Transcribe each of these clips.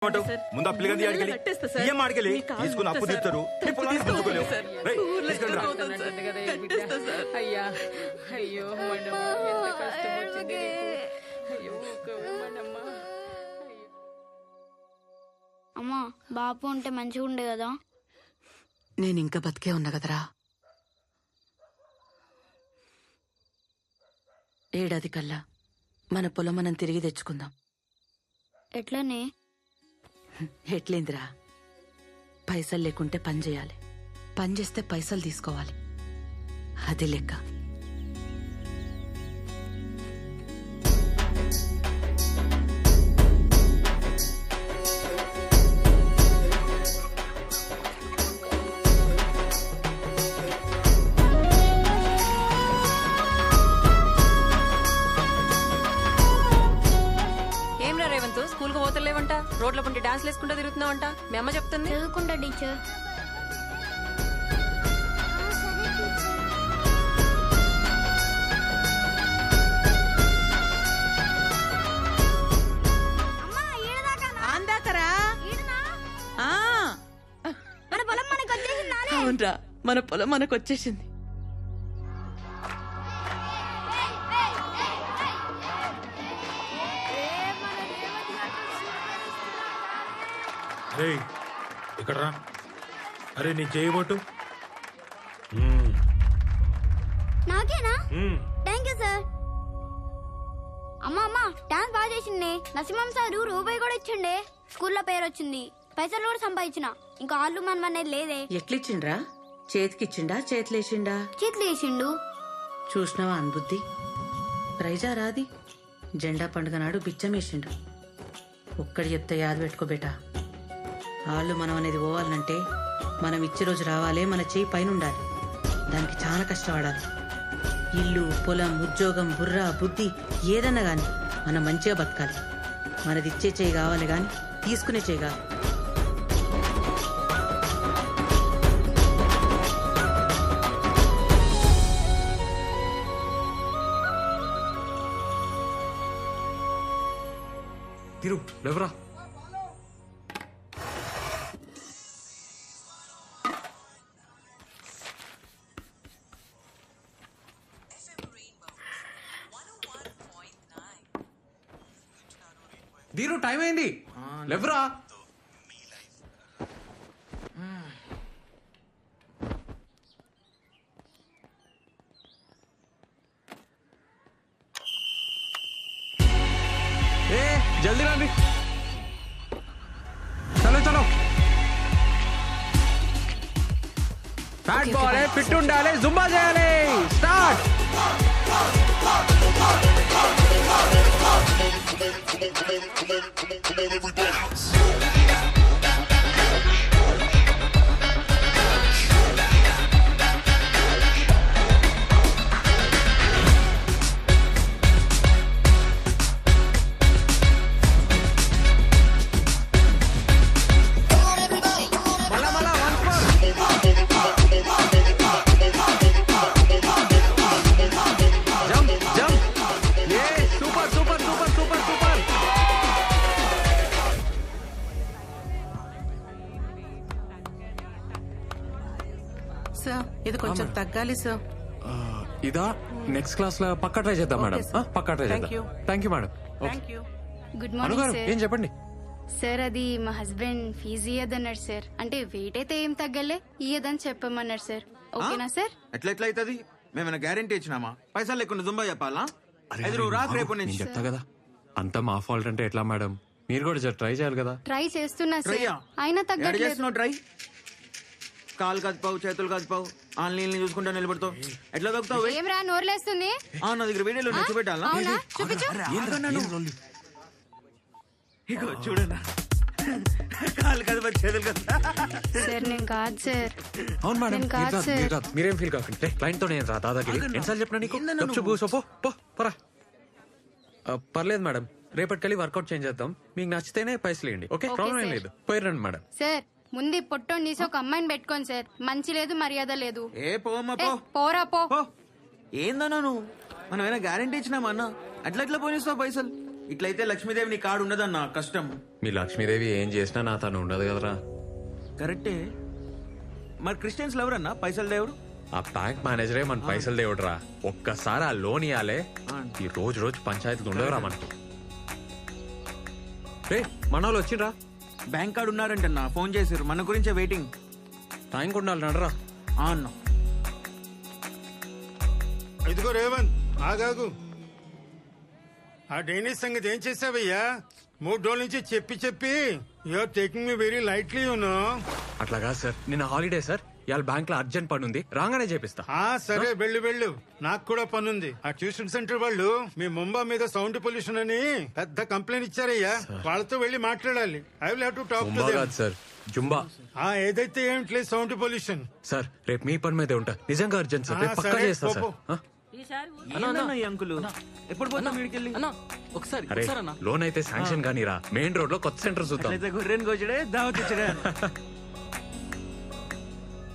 ముందు అప్లిగంది అడిగి ఏం అడగలి తీసుకుని అప్పు తీస్తారు నీ పొలాన్ని గుంజుకోలేవు. రేయ్, తీసుకెళ్ళిరా. అయ్యా అయ్యో మనమ్మ, ఎంత కష్టం వచ్చింది నీకు. అయ్యో మనమ్మ. అమ్మా బాపు ఉంటే మంచిగా ఉండే కదా. నేను ఇంకా బతికే ఉన్నా కదరా. ఏడాది కల్లా మన పొలం మనం తిరిగి తెచ్చుకుందాం. ఎట్లనే? ఎట్లేందిరా, పైసలు లేకుంటే పని చేయాలి, పని చేస్తే పైసలు తీసుకోవాలి, అది లెక్క. స్కూల్ కు పోతలేవంట, రోడ్ల పంటి డాన్స్ వేసుకుంటూ తిరుగుతున్నావంట, మీ అమ్మ చెప్తుంది. చదువుకుంటా టీచర్. అవునరా, మన పొలం మనకు వచ్చేసింది. ఇక్కడ రా. అరే నీ చేయబోటు. నాకేనా? Thank you sir. అమ్మా డాన్స్ బాగా చేసిండే. నరసింహం సార్ రూపాయి కూడా ఇచ్చిండే. స్కూల్లో పేరు వచ్చింది, పైసలు కూడా సంపాదించిన. ఇంకా ఆళ్ళు మనం అనేది లేదే. ఎట్లిచ్చిండ్రా? చేతికిచ్చిండా చేతులేసిండా? చేతులు వేసిండు. చూసినావా అనుబుద్ధి? ప్రైజా రాది. జెండా పండుగ నాడు బిచ్చమేసిండు. ఒక్కడి చెప్తే యాద పెట్టుకోబేటా. వాళ్ళు మనం అనేది పోవాలంటే మనం ఇచ్చే రోజు రావాలే, మన చేయి పైన ఉండాలి. దానికి చాలా కష్టపడాలి. ఇల్లు, పొలం, ఉద్యోగం, బుర్ర, బుద్ధి ఏదన్నా గాని మనం మంచిగా బతకాలి. మనది ఇచ్చే చేయి కావాలి గాని తీసుకునే చేయి కాదు. తిరు లేవరా. దీరు టైం అయింది, లేవరా. ఏ జల్దీ రండి, చలో చలో. ఫ్యాట్ బాల్ ఫిట్ ఉండాలి, జుంబా చేయాలి. స్టార్ట్. సార్ ఇది కొంచెం తగ్గాలి సార్. ఇదా నెక్స్ట్ క్లాస్ లో పక్కా ట్రై చేద్దాం మేడం. పక్కా ట్రై చేద్దాం. Thank you madam. గుడ్ అనుగారు మార్నింగ్ సార్. ఏం చెప్పండి సార్ అది మా హస్బెండ్ ఫీజు ఇయ్యదన్నాడు సార్. అంటే వెయిట్ అయితే ఏం తగ్గలే, ఇయ్యదని చెప్పమన్నాడు సార్. ఓకేనా సార్? ఎట్లా అవుతుంది? మేమైనా గ్యారంటీ ఇచ్చినామా? పైసలు లేకుండా జుంబా చెప్పాలా? రాకు రేపు నేను చెప్తా కదా. అంతా మా ఫాల్ట్ అంటే ఎట్లా మేడం? మీరు కూడా ట్రై చేయాలి కదా. ట్రై చేస్తున్నా సార్, అయినా తగ్గట్లేదు. ట్రై కాలు కదిపావు, చేతులు కదిపావు, ఆన్లైన్ చూసుకుంటా నిలబడతావు. ఎట్లా తగ్గుతావు? ఏం రా నోరులేస్తుంది? నా దగ్గర వీడియోలో చూపెట్టాలా? అవునా చూపించు. చూడన్నా, కాలు కదిపా, చేతులు కదిపా. సార్ నేను కాదు సార్. అవును మేడం, నేను కాదు సార్. మీరేం ఫీల్ కాకండి. క్లయింట్ తో నేను రా దాదాగిరి ఎన్నిసార్లు చెప్పినా నీకు? గప్చు కూసో, పో పరా. పర్లేదు మేడం, రేపటికెళ్ళి వర్కౌట్ చేంజ్ చేద్దాం. మీకు నచ్చితేనే పైసలు ఇవ్వండి. ఓకే, ప్రాబ్లం ఏం లేదు. పోయి రండి మేడం. సార్ ముందు పొట్టోని తీసి ఒక అమ్మాయిని పెట్టుకోండి సార్. మంచి లేదు, మర్యాద లేదు. ఏ పోమ్మా పో. పోరా పో. ఏందన్నా నువ్వు? మనం ఏమైనా గ్యారంటీ ఇచ్చినామా అన్న? అట్లా పోనిస్తావు పైసలు? ఇట్లయితే లక్ష్మీదేవి నీ కాడు ఉండదన్నా, కష్టం. మీ లక్ష్మీదేవి ఏం చేసినా నా తను ఉండదు కదరా. కరెక్టే. మరి క్రిస్టియన్స్ ఎవరన్నా పైసలు దేవుడు? ఆ బ్యాంక్ మేనేజరే మన పైసలు దేవుడురా. ఒక్కసారి ఆ లోన్ ఇవ్వాలే, ఈ రోజు రోజు పంచాయతీలు ఉండవురా మనకి. రే మన వాళ్ళు వచ్చిండ్రా. బ్యాంక్ కార్డు ఉన్నారంటన్నా, ఫోన్ చేసారు, మన గురించే వెయిటింగ్. టైంకి ఉండాలి నడరా. అన్నా ఇదిగో రేవంత్, ఆగాగు. ఆ డైనిస్ సంగతి ఏం చేసావయ్యా? 3 రోజుల నుంచి చెప్పి you're taking me very lightly you know. అట్లా కాదు సార్, నిన్న హాలిడే సార్, ఇవాళ బ్యాంక్ లో అర్జెంట్ పని ఉంది, రాగానే చేపిస్తా. సరే వెళ్ళు. నాకు కూడా పనుంది. ఆ ట్యూషన్ సెంటర్ వాళ్ళు మీ ముంబై మీద సౌండ్ పొల్యూషన్ అని పెద్ద కంప్లైంట్ ఇచ్చారయ్యా. వాళ్ళతో వెళ్ళి మాట్లాడాలి. I will have to talk to Mumba them. కాదు సార్, జుంబా. ఏదైతే ఏమిట్లేదు సౌండ్ పొల్యూషన్. సార్ రేపు మీ పని మీదే ఉంటా, నిజంగా అర్జెంట్ సార్, రేపు పక్కా సరే, చేస్తా సార్. పో. ఆ? ఏందన్నా ఈ అంకులు ఎప్పుడు పోతాం వీడికెళ్ళి? అరే లోన్ అయితే శాంక్షన్ కానీ రా, మెయిన్ రోడ్ లో కొత్త సెంటర్ చూద్దాం. అయితే గొర్రెని కోచడే, దావత్ ఇచ్చడే.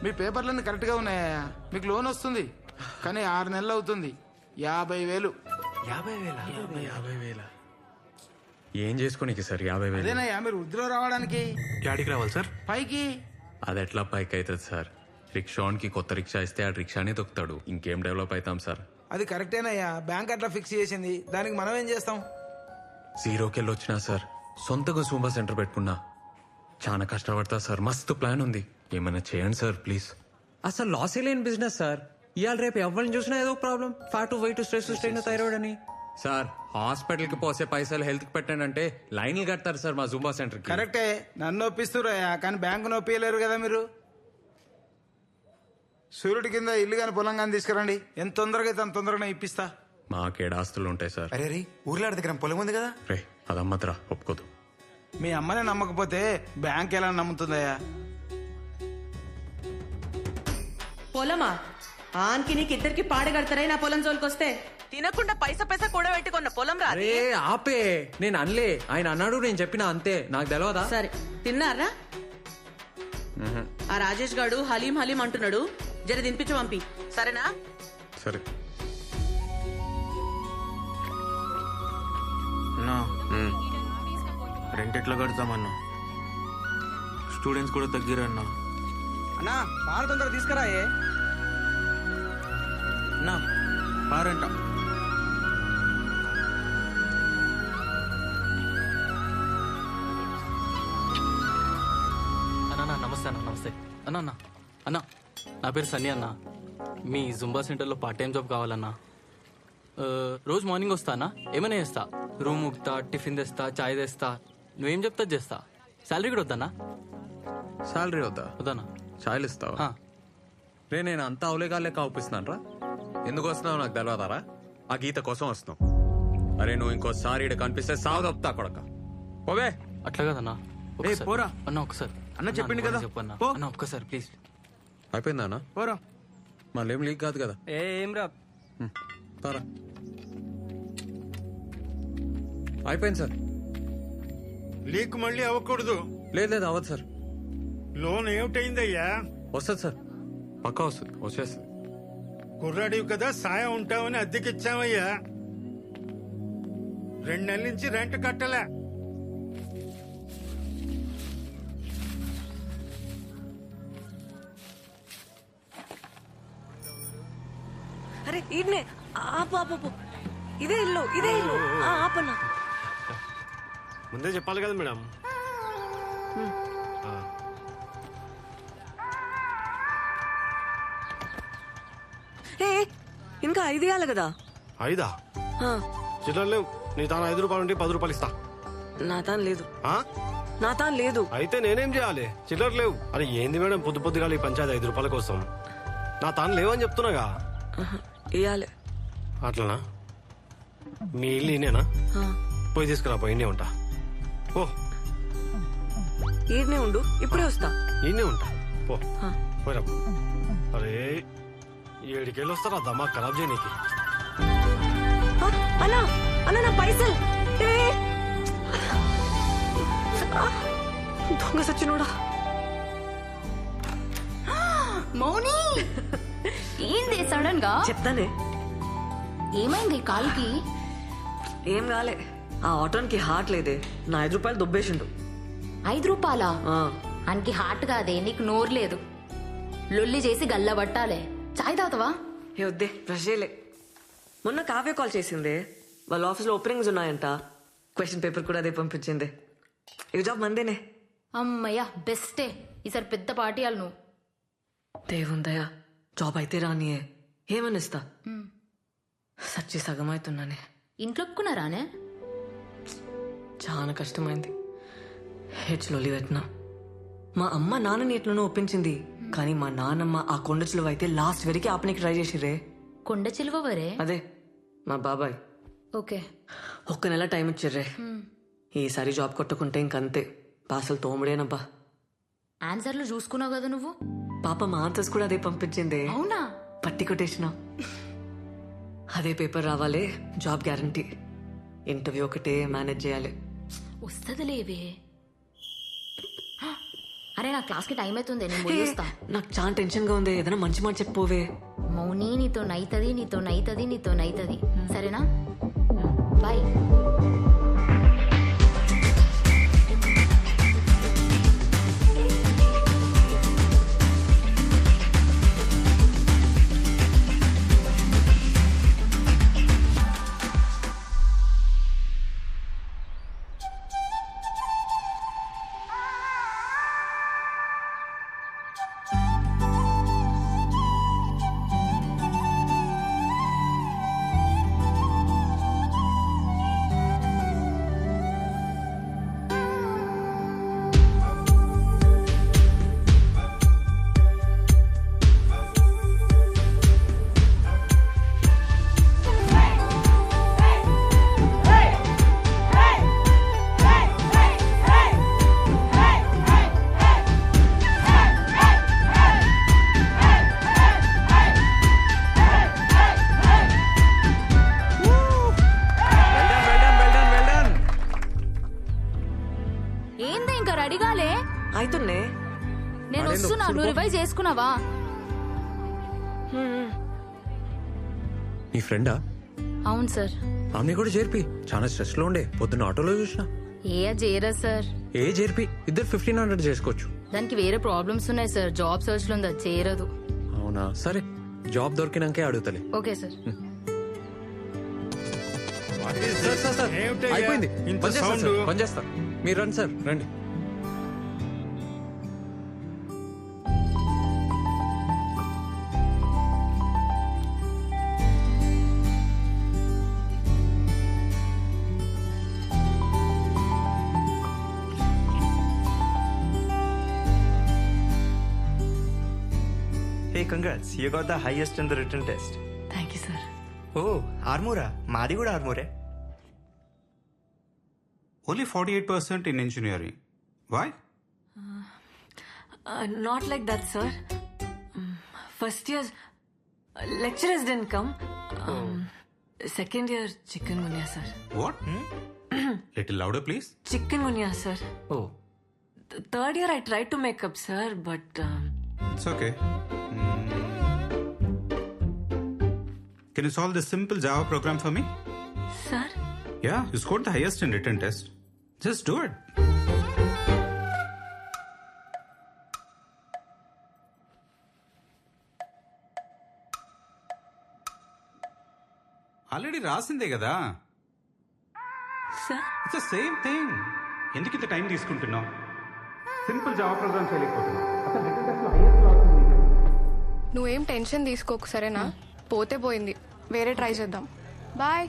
మీ పేపర్లన్నీ కరెక్ట్ గా ఉన్నాయా? మీకు లోన్ వస్తుంది, కానీ 6 నెలలు అవుతుంది. 50,000. 50,000 ఏం చేసుకోనికి సార్ 50,000? అదేనయ్యా మీరు వృద్ధిలో రావడానికి. యాడికి రావాలి సార్? పైకి. అది ఎట్లా పైకి అవుతుంది సార్? రిక్షాకి కొత్త రిక్షా ఇస్తే ఆ రిక్షానే తొక్కుతాడు, ఇంకేం డెవలప్ అవుతాం సార్? అది కరెక్టేనయ్యా, బ్యాంక్ అట్లా ఫిక్స్ చేసింది, దానికి మనం ఏం చేస్తాం? జీరోకెళ్ళి వచ్చినా సార్, సొంతగా సూంబా సెంటర్ పెట్టుకున్నా. చాలా కష్టపడతా సార్, మస్తు ప్లాన్ ఉంది, ఏమైనా చేయండి సార్ ప్లీజ్. అసలు లాస్ లేని బిజినెస్ సార్. ఇవాళ రేపు ఎవరిని చూసినా ఏదో problem, fat weight stress strain thyroid అని. సార్ హాస్పిటల్ కి పోసే పైసలు హెల్త్ కి పెట్టండి అంటే లైన్లు కడతారు సార్ మా జూంబా సెంటర్ కి. కరెక్టే, నన్ను ఒప్పిస్తురయ్యా, కానీ బ్యాంకు నొప్పియలేరు కదా మీరు. సూర్యుడి కింద ఇల్లు కానీ పొలం కానీ తీసుకురండి, ఎంత తొందరగా అయితే అంత తొందరగా ఇప్పిస్తా. మాకేడు ఆస్తులు ఉంటాయి సార్. అరే ఊర్లో దగ్గర పొలం ఉంది కదా. రే అదమ్మద్రా, ఒప్పుకోదు. మీ అమ్మనే నమ్మకపోతే బ్యాంక్ ఎలా నమ్ముతుందయ్యా? పొలమా? ఆన్కి నీకు ఇద్దరికి పాడగడతారా నా పొలం జోలికొస్తే? తినకుండా పైసా కూడా పెట్టుకున్న పొలం రా. అరే ఆపే, నేను అనలే, ఆయన అన్నాడు, నేను చెప్పినా అంతే, నాకు తెలియదా? సరే తిన్నారా? ఆ రాజేష్ గాడు హలీం అంటున్నాడు, జర తినిపించి పంపి, సరేనా? సరే. అన్నా రెంట్ ఎట్లా కడతామన్నా? స్టూడెంట్స్ కూడా తగ్గిరన్నా. అన్నా బాగా తొందరగా తీసుకురాయే. అన్నా పారంట. అన్నా నమస్తే అన్న. నమస్తే అన్న. అన్న నా పేరు సన్నీ అన్న. మీ జుంబా సెంటర్లో పార్ట్ టైం జాబ్ కావాలన్నా. రోజు మార్నింగ్ వస్తానా, ఏమైనా చేస్తా, రూమ్ ఉపుతా, టిఫిన్ తెస్తా, చాయ్ తెస్తా, నువ్వేం చెప్తా చేస్తా. శాలరీ కూడా వద్దన్నా? శాలరీ వద్దా? వద్దన్నా. చాయలు ఇస్తావా? రే నేను అంతా అవలేగాలే కాపిస్తున్నాను రా. ఎందుకు వస్తున్నావు నాకు తెలియదారా? ఆ గీత కోసం వస్తున్నావు. అరే నువ్వు ఇంకోసారి ఇక్కడ కనిపిస్తే సాగు తప్పుతా కొడక. పోవే. అట్లా కదన్నా. పోరా అన్న ఒకసారి. అన్న చెప్పింది కదా, చెప్పన్నా పో. అన్న ఒక్కసారి ప్లీజ్. అయిపోయిందా అన్న? పోరా. మళ్ళీ ఏం లీక్ కాదు కదా? ఏం రా. తారా అయిపోయింది సార్. లీక్ మళ్ళీ అవ్వకూడదు. లేదు అవ్వదు సార్. లోన్ ఏమిటైందయ్యా? వస్తుంది సార్, పక్కా వస్తుంది, వచ్చేస్తుంది. కుర్రాడివి కదా, సాయం ఉంటావని అద్దెకిచ్చామయ్యా. 2 నెలల నుంచి రెంట్ కట్టలే. అరే ఈడ్నే ఆపు. ఇదే ఇల్లు ఆపన్నా. ముందే చెప్పాలి కదా మేడం. ఇంకా 5 ఇవ్వాలి కదా. 5 చిల్లర లేవు. నీ తాను 5 రూపాయలు ఉంటే 10 రూపాయలు ఇస్తా. నా తాను లేదు. ఆ? నా తాను లేదు. అయితే నేనేం చేయాలి? చిల్లర లేవు. అరే ఏంది మేడం పొద్దుగా ఈ పంచాయతీ 5 రూపాయల కోసం? నా తాను లేవని చెప్తున్నాగా. ఇవ్వాలి. అట్లనా? మీ ఇల్లు ఈయనేనా? పోయి తీసుకురా, పోయి ఈయనే ఉంటా. పో. ఈడనే ఉండు, ఇప్పుడే వస్తా. ఈయనే ఉంటా, పో. పోయిరా. అరే 7 వస్తారా దమా ఖరాబ్ చేయనీకి? అన్నా నా పైసలు. దొంగ సచ్చినోడా. మౌని ఏంది సడన్ గా? చెప్తానే. ఏమైంది కాలికి? ఏం కాలే, ఆ ఆటోన్కి హార్ట్ లేదే, నా 5 రూపాయలు దొబ్బేసిండు. 5 రూపాయలా? ఆ, ఆయనకి హార్ట్ కాదే, నీకు నోరు లేదు. లొల్లి చేసి గల్ల పట్టాలే. చాయ్ తాగుతావా? ఏ వద్దే, బ్రష్ చేయలే. మొన్న కావ్య కాల్ చేసిందే, వాళ్ళ ఆఫీస్లో ఓపెనింగ్స్ ఉన్నాయంట. క్వశ్చన్ పేపర్ కూడా అదే పంపించింది. ఈ జాబ్ మందేనే. అమ్మయ్యా బెస్టే. ఈసారి పెద్ద పార్టీ వాళ్ళు నువ్వు. దేవుందయ్యా, జాబ్ అయితే రానియే, ఏమనిస్తా. సచ్చి సగం అవుతున్నానే. ఇంట్లో ఒప్పుకున్నారానే? చాలా కష్టమైంది. హెడ్స్లో పెట్టినా. మా అమ్మ నాన్నని ఎట్లనో ఒప్పించింది, కానీ మా నాన్నమ్మ ఆ కొండ చిలువ అయితే లాస్ట్ వరకు ఆపనికి ట్రై చేసిరే. కొండ చిలువవరే? అదే మా బాబాయ్. ఓకే. 1 నెల టైం ఇచ్చిర్రే. ఈసారి జాబ్ కొట్టుకుంటే ఇంకంతే, పాసలు తోముడేనబ్బా. ఆన్సర్లు చూసుకున్నావు కదా నువ్వు. పాప మా ఆన్సర్స్ కూడా అదే పంపించింది. అవునా? పట్టి కొట్టేసిన. అదే పేపర్ రావాలి, జాబ్ గ్యారంటీ. ఇంటర్వ్యూ ఒకటే మేనేజ్ చేయాలి. వస్తుందిలేవే. అరే నా క్లాస్కి టైం అవుతుంది, నేను పోయిస్తా. నాకు చాలా టెన్షన్ గా ఉంది, ఏదైనా మంచి మాట చెప్పోవే. మౌని నీతో నైతది, నీతో నైతది, నీతో నైతది. సరేనా? బాయ్. ఏంది ఇంకా రెడీగాలే? అయితున్నే. నేను వస్తున్నా, నువ్వు రివైజ్ చేసుకున్నావా? నీ ఫ్రెండా? అవును సార్. ఆమె కూడా చేర్పి, చాలా స్ట్రెస్ లో ఉండే, పొద్దున్న ఆటోలో చూసిన. చేయరా సార్? చేర్పి, ఇద్దరు 1500 చేసుకోవచ్చు. దానికి వేరే ప్రాబ్లమ్స్ ఉన్నాయి సార్, జాబ్ సర్చ్ లో ఉంది, అది చేయరదు. అవునా, సరే జాబ్ దొరికినాకే అడుగుతలే. Okay sir. సార్, ఏమిటయ్యా? అయిపోయింది, ఇంత పని చేస్తా సౌండ్? సార్, పని చేస్తా. మీరు రండి సార్, రండి. Hey, congrats. You got the highest in the written test. Thank you sir. Oh, Armora. Madi kuda Armore. Only 48% in engineering. Why? Not like that, sir. First year lecturers didn't come. Second year chikungunya, sir. What? Little louder, please. Chikungunya, sir. Oh, Third year I tried to make up, sir, but it's okay. Can you solve this simple Java program for me? sir, Yeah, you scored the highest in written test. Just do it. Already రాసిందే కదా. sir. It's the same thing. ఎందుకు ఇంత time తీసుకుంటున్నావు? Simple Java program చేయలేకపోతున్నావు. అసలు written test లో highest లో వస్తుంది. నువ్వేం టెన్షన్ తీసుకోకు సరేనా? పోతే పోయింది, వేరే ట్రై చేద్దాం. బాయ్.